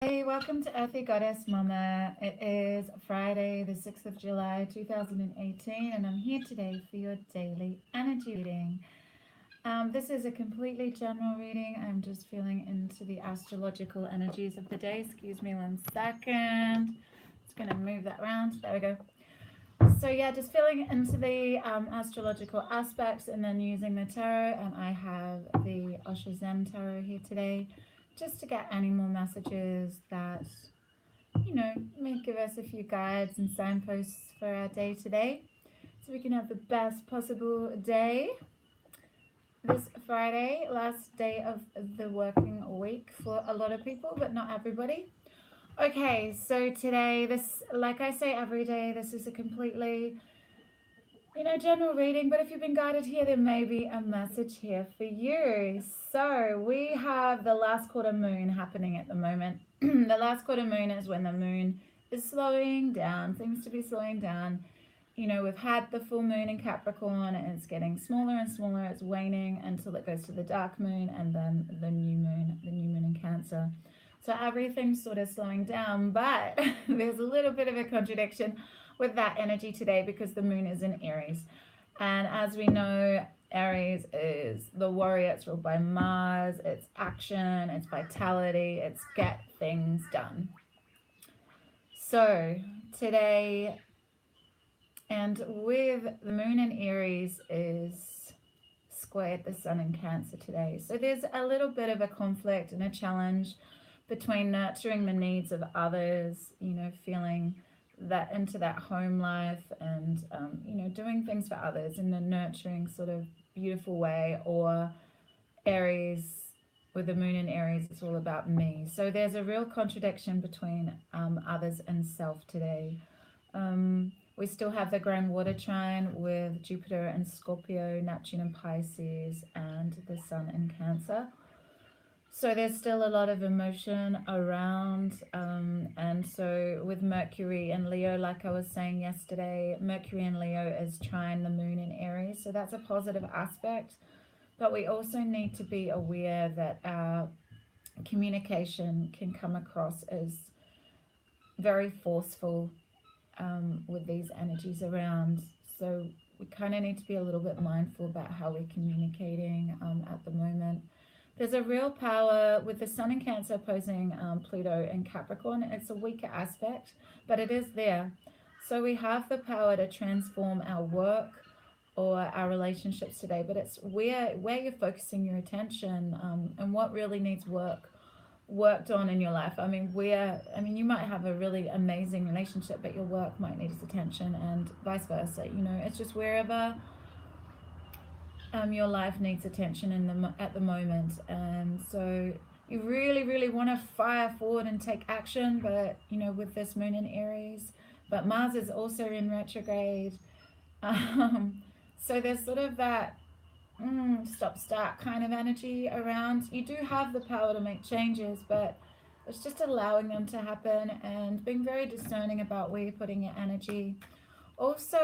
Hey, welcome to Earthy Goddess Mama. It is Friday, the 6th of July, 2018, and I'm here today for your daily energy reading. This is a completely general reading. I'm just feeling into the astrological energies of the day. Excuse me one second. Just going to move that around. There we go. So yeah, just feeling into the astrological aspects and then using the tarot. And I have the Osho Zen tarot here today, just to get any more messages that, may give us a few guides and signposts for our day today, so we can have the best possible day this Friday, last day of the working week for a lot of people, but not everybody. Okay, so today, this, like I say every day, this is a completely general reading, but if you've been guided here, there may be a message here for you. So we have the last quarter moon happening at the moment. The last quarter moon is when the moon is slowing down, seems to be slowing down. We've had the full moon in Capricorn, and it's getting smaller and smaller. It's waning until it goes to the dark moon, and then the new moon in Cancer. So everything's sort of slowing down, but there's a little bit of a contradiction with that energy today because the moon is in Aries. And as we know, Aries is the warrior. It's ruled by Mars. It's action, it's vitality, it's get things done. So today, and with the moon in Aries is squared the sun in Cancer today. So there's a little bit of a conflict and a challenge between nurturing the needs of others, feeling that into that home life and, doing things for others in a nurturing sort of beautiful way, or Aries, with the moon in Aries, it's all about me. So there's a real contradiction between others and self today. We still have the grand water trine with Jupiter and Scorpio, Neptune and Pisces, and the sun in Cancer. So there's still a lot of emotion around, and so with Mercury and Leo, like I was saying yesterday, Mercury and Leo is trine the moon in Aries, so that's a positive aspect. But we also need to be aware that our communication can come across as very forceful with these energies around. So we kind of need to be a little bit mindful about how we're communicating at the moment. There's a real power with the sun in Cancer opposing Pluto in Capricorn. It's a weaker aspect, but it is there. So we have the power to transform our work or our relationships today, but it's where you're focusing your attention and what really needs worked on in your life. I mean, you might have a really amazing relationship, but your work might need its attention, and vice versa. It's just wherever your life needs attention at the moment. And so you really want to fire forward and take action, but with this moon in Aries, but Mars is also in retrograde, so there's sort of that stop-start kind of energy around. You do have the power to make changes, but it's just allowing them to happen and being very discerning about where you're putting your energy. Also,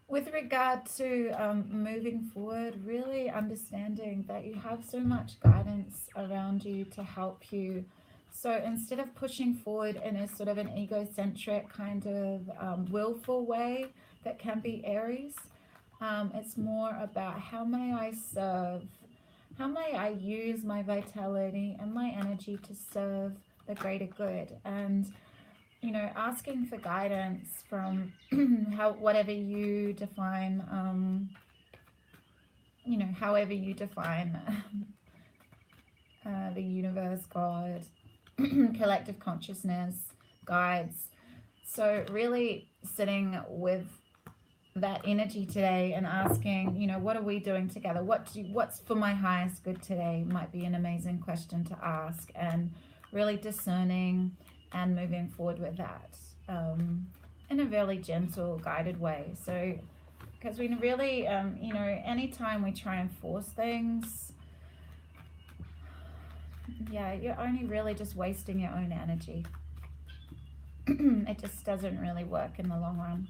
with regard to moving forward, really understanding that you have so much guidance around you to help you. So instead of pushing forward in a sort of an egocentric kind of willful way that can be Aries, it's more about how may I serve, how may I use my vitality and my energy to serve the greater good, and asking for guidance from whatever you define, however you define the universe, God, collective consciousness, guides. So really sitting with that energy today and asking, what are we doing together? What's for my highest good today might be an amazing question to ask, and really discerning and moving forward with that in a really gentle, guided way. So, because we really, anytime we try and force things, you're only really just wasting your own energy. It just doesn't really work in the long run.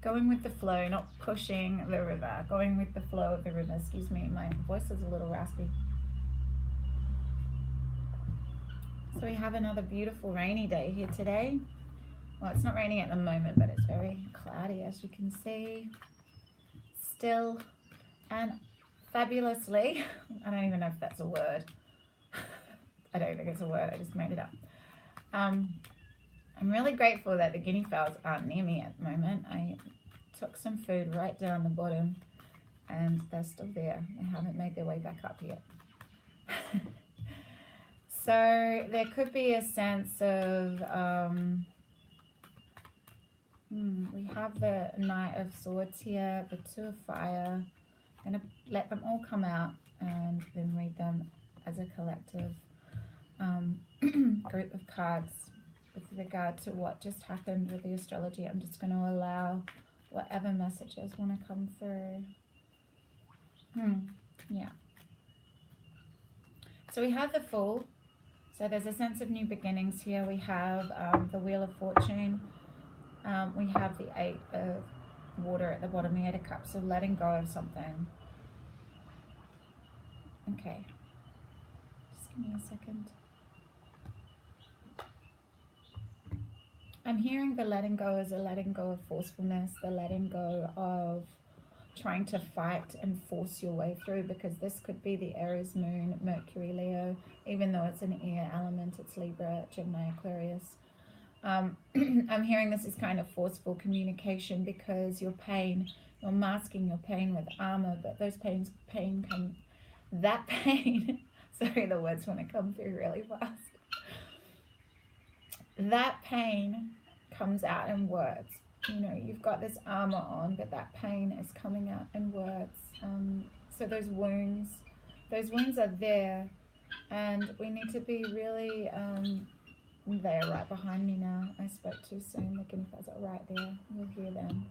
Going with the flow, not pushing the river. Going with the flow of the river. Excuse me, my voice is a little raspy. So we have another beautiful rainy day here today. Well, it's not raining at the moment, but it's very cloudy, as you can see. Still and fabulously, I don't even know if that's a word. I don't think it's a word, I just made it up. I'm really grateful that the guinea fowls aren't near me at the moment. I took some food right down the bottom and they're still there. They haven't made their way back up yet. So there could be a sense of, we have the Knight of Swords here, the Two of Fire. I'm going to let them all come out and then read them as a collective group of cards with regard to what just happened with the astrology. I'm just going to allow whatever messages want to come through. Yeah. So we have the Fool. So there's a sense of new beginnings here. We have the Wheel of Fortune. We have the Eight of Water at the bottom, the Eight of Cups, so letting go of something. Okay. Just give me a second. I'm hearing the letting go as a letting go of forcefulness, the letting go of trying to fight and force your way through, because this could be the Aries moon, Mercury, Leo, even though it's an air element, it's Libra, Gemini, Aquarius. I'm hearing this is kind of forceful communication because your pain, you're masking your pain with armor, but those pain come, that pain, sorry, the words want to come through really fast. That pain comes out in words. You know, you've got this armor on, but that pain is coming out in words. So those wounds are there, and we need to be really, they're right behind me now. I spoke too soon. The guinea fowls are right there. You'll hear them.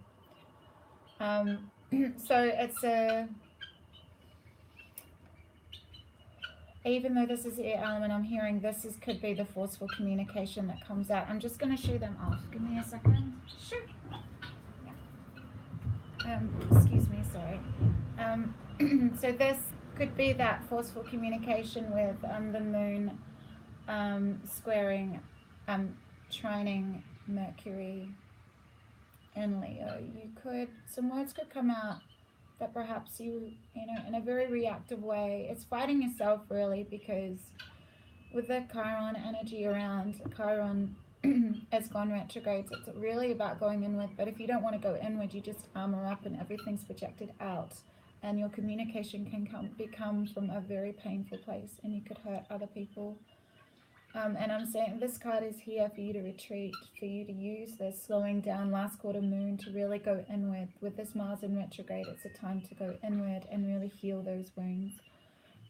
So it's even though this is the air element, I'm hearing this could be the forceful communication that comes out. I'm just going to shoo them off. Give me a second. Shoo. Excuse me, sorry. So this could be that forceful communication with the moon squaring, trining Mercury and Leo. Some words could come out that perhaps you know, in a very reactive way. It's fighting yourself really, because with the Chiron energy around, Chiron has gone retrograde. So it's really about going inward, but if you don't want to go inward, you just armor up and everything's projected out, and your communication can become from a very painful place, and you could hurt other people. And I'm saying this card is here for you to retreat, for you to use this slowing down last quarter moon to really go inward. With this Mars in retrograde, it's a time to go inward and really heal those wounds.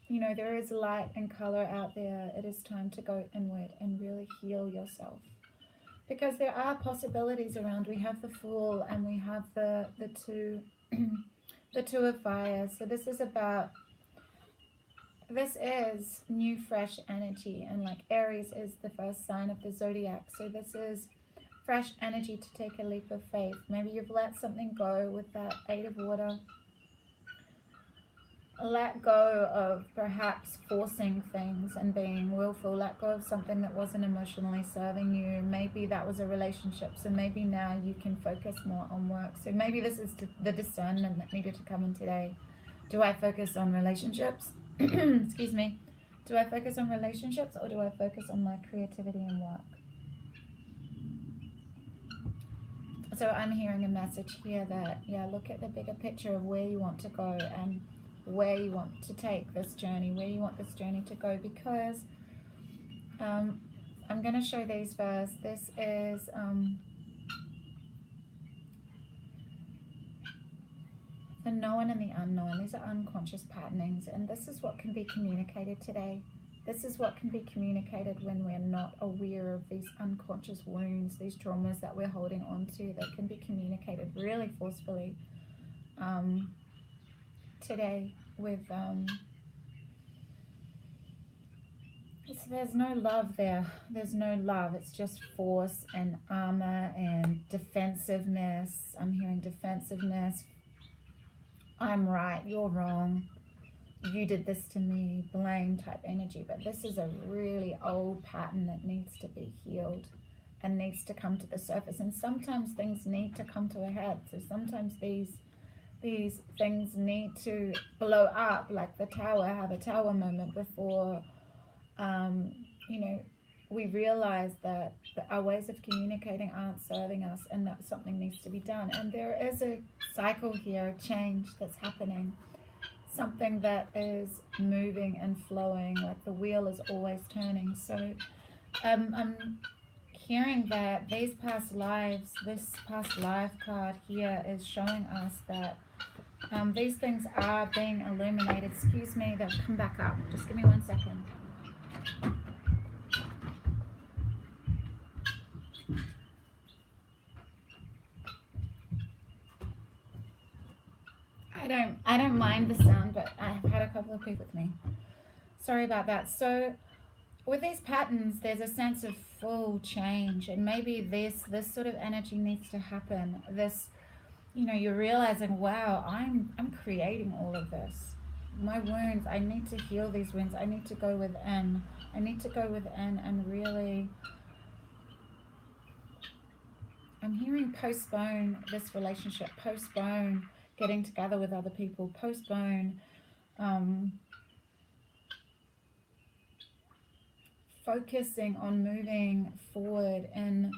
You know, there is light and color out there. It is time to go inward and really heal yourself. Because there are possibilities around. We have the Fool and we have the two, the Two of Fire. So this is about, this is new, fresh energy, and like Aries is the first sign of the zodiac. So this is fresh energy to take a leap of faith. Maybe you've let something go with that Eight of Water. Let go of perhaps forcing things and being willful. Let go of something that wasn't emotionally serving you. Maybe that was a relationship, so maybe now you can focus more on work. So maybe this is the discernment that needed to come in today. Do I focus on relationships? Excuse me. Do I focus on relationships, or do I focus on my creativity and work? So I'm hearing a message here that, yeah, look at the bigger picture of where you want to go and where you want to take this journey, where you want this journey to go, because I'm going to show these first. This is the known and the unknown. These are unconscious patternings, and this is what can be communicated today. This is what can be communicated when we're not aware of these unconscious wounds, these traumas that we're holding on to. They can be communicated really forcefully today with there's no love there. There's no love. It's just force and armor and defensiveness. I'm hearing defensiveness. I'm right, you're wrong. you did this to me, blame type energy. But this is a really old pattern that needs to be healed and needs to come to the surface. And sometimes things need to come to a head. So sometimes these things need to blow up, like the tower, have a tower moment before, you know, we realize that our ways of communicating aren't serving us and that something needs to be done. And there is a cycle here, a change that's happening, something that is moving and flowing, like the wheel is always turning. So I'm hearing that these past lives, this past life card here is showing us that these things are being illuminated. Excuse me, they'll come back up. Just give me 1 second. I don't mind the sound, but I've had a couple of people with me. Sorry about that. So with these patterns, there's a sense of full change, and maybe this sort of energy needs to happen. This, you know, you're realizing, wow, I'm creating all of this. My wounds, I need to heal these wounds. I need to go within. I need to go within and really, I'm hearing postpone this relationship, postpone getting together with other people, postpone focusing on moving forward. And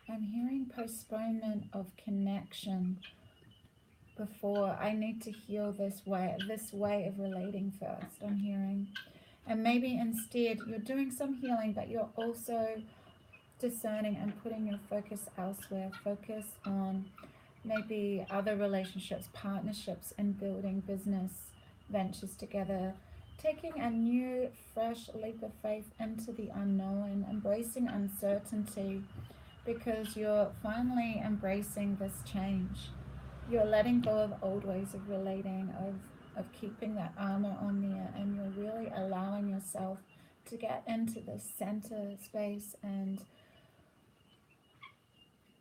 I'm hearing postponement of connection before. I need to heal this way of relating first, I'm hearing. And maybe instead you're doing some healing, but you're also discerning and putting your focus elsewhere. Focus on maybe other relationships, partnerships, and building business ventures together. Taking a new, fresh leap of faith into the unknown, embracing uncertainty, because you're finally embracing this change. You're letting go of old ways of relating, of keeping that armor on there, and you're really allowing yourself to get into the center space and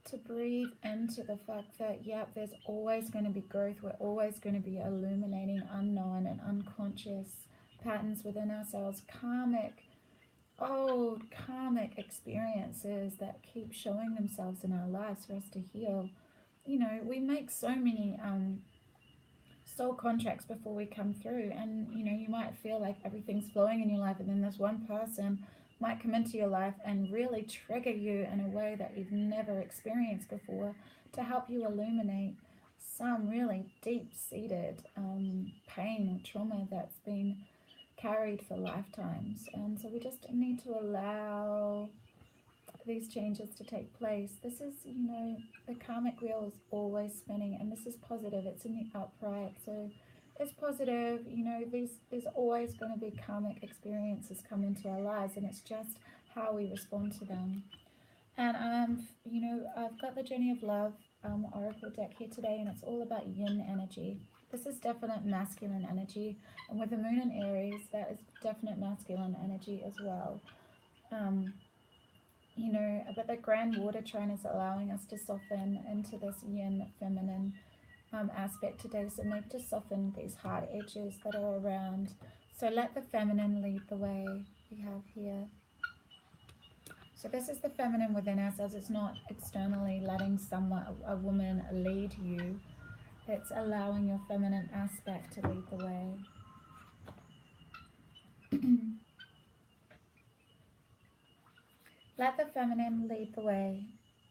to breathe into the fact that, yeah, there's always going to be growth. We're always going to be illuminating unknown and unconscious patterns within ourselves, old karmic experiences that keep showing themselves in our lives for us to heal. You know, we make so many soul contracts before we come through, and you know, you might feel like everything's flowing in your life, and then this one person might come into your life and really trigger you in a way that you've never experienced before, to help you illuminate some really deep-seated pain or trauma that's been carried for lifetimes. And so we just need to allow these changes to take place. This is, you know, the karmic wheel is always spinning, and this is positive. It's in the upright, so it's positive. You know, there's always going to be karmic experiences come into our lives, and it's just how we respond to them. And you know, I've got the Journey of Love oracle deck here today, and it's all about yin energy. This is definite masculine energy, and with the moon in Aries, that is definite masculine energy as well. You know, but the grand water trine is allowing us to soften into this yin feminine aspect today. So maybe to soften these hard edges that are around. So let the feminine lead the way, we have here. So this is the feminine within ourselves. It's not externally letting someone, a woman, lead you. It's allowing your feminine aspect to lead the way. Let the feminine lead the way.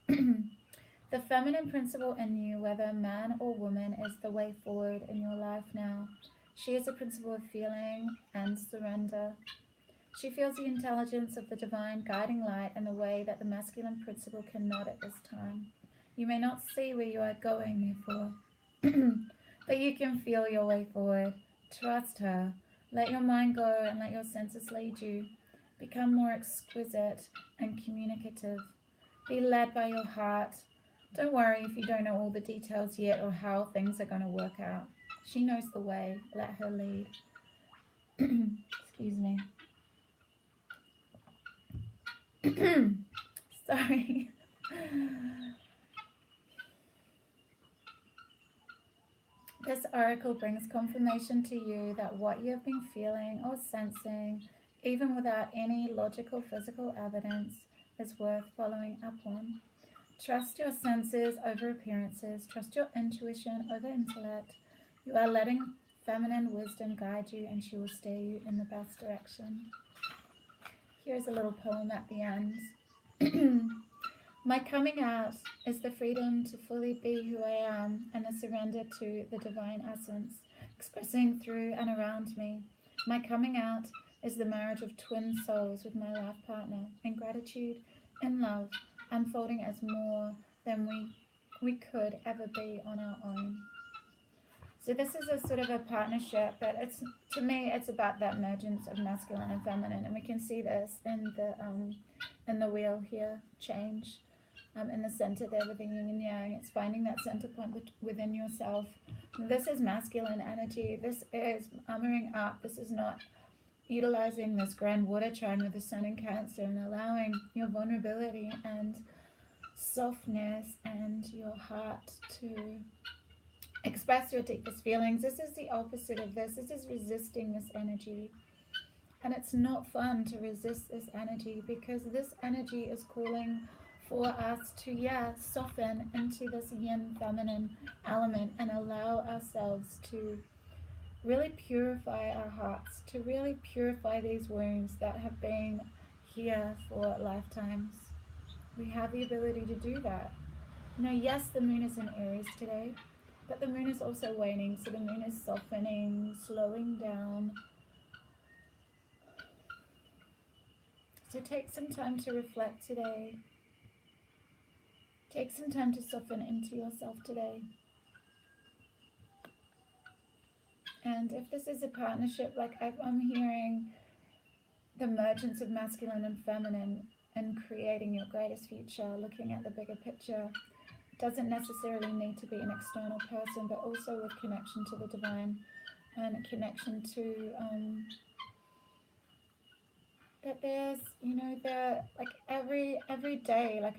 The feminine principle in you, whether man or woman, is the way forward in your life now. She is a principle of feeling and surrender. She feels the intelligence of the divine guiding light in a way that the masculine principle cannot at this time. You may not see where you are going, therefore, but you can feel your way forward. Trust her. Let your mind go and let your senses lead you. Become more exquisite and communicative. Be led by your heart. Don't worry if you don't know all the details yet or how things are going to work out. She knows the way. Let her lead. Excuse me. Sorry. This oracle brings confirmation to you that what you have been feeling or sensing, even without any logical physical evidence, is worth following up on. Trust your senses over appearances. Trust your intuition over intellect. You are letting feminine wisdom guide you, and she will steer you in the best direction. Here's a little poem at the end. My coming out is the freedom to fully be who I am and a surrender to the divine essence, expressing through and around me. My coming out is the marriage of twin souls with my life partner, in gratitude, in love, unfolding as more than we could ever be on our own. So this is a sort of a partnership, but it's, to me, it's about that emergence of masculine and feminine, and we can see this in the wheel here, change. In the center there with the yin and yang, it's finding that center point within yourself. This is masculine energy. This is armoring up. This is not utilizing this grand water trine with the sun in Cancer and allowing your vulnerability and softness and your heart to express your deepest feelings. This is the opposite of this. This is resisting this energy. And it's not fun to resist this energy, because this energy is calling for us to, soften into this yin feminine element and allow ourselves to really purify our hearts, to really purify these wounds that have been here for lifetimes. We have the ability to do that. Now, yes, the moon is in Aries today, but the moon is also waning, so the moon is softening, slowing down. So take some time to reflect today. Take some time to soften into yourself today. And if this is a partnership, like I'm hearing the emergence of masculine and feminine and creating your greatest future, looking at the bigger picture, doesn't necessarily need to be an external person, but also with connection to the divine and a connection to that there's, like every day, like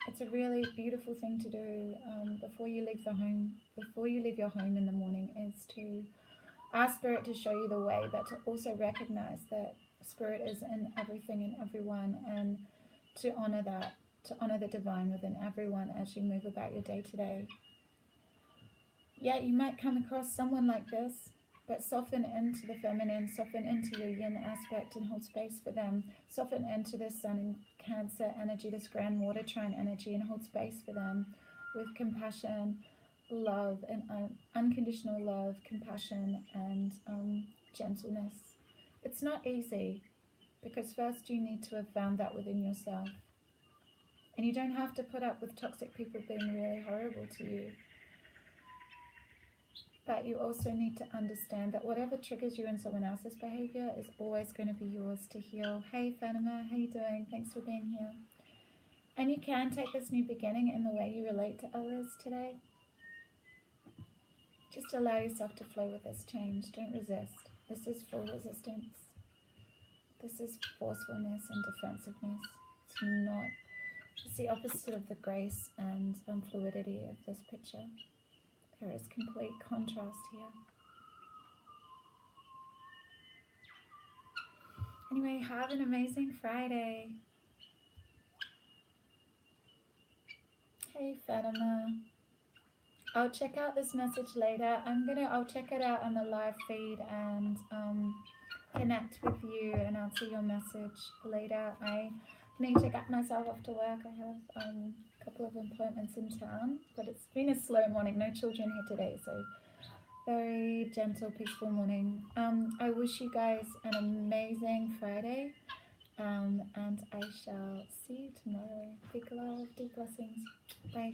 it's a really beautiful thing to do before you leave your home in the morning, is to ask Spirit to show you the way, but to also recognize that Spirit is in everything and everyone, and to honor that, to honor the divine within everyone as you move about your day to day. Yeah, you might come across someone like this, but soften into the feminine, soften into your yin aspect and hold space for them. Soften into this sun in Cancer energy, this grand water trine energy, and hold space for them with compassion, love, and unconditional love, compassion, and gentleness. It's not easy, because first you need to have found that within yourself. And you don't have to put up with toxic people being really horrible to you. But you also need to understand that whatever triggers you in someone else's behavior is always going to be yours to heal. Hey Fatima, how you doing? Thanks for being here. And you can take this new beginning in the way you relate to others today. Just allow yourself to flow with this change. Don't resist. This is full resistance. This is forcefulness and defensiveness. It's the opposite of the grace and fluidity of this picture. There is complete contrast here. Anyway, have an amazing Friday. Hey Fatima. I'll check out this message later. I'll check it out on the live feed and connect with you and answer your message later. I need to get myself off to work. I have a couple of appointments in town, but it's been a slow morning. No children here today, so very gentle, peaceful morning. I wish you guys an amazing Friday, and I shall see you tomorrow. Big love, deep blessings. Bye.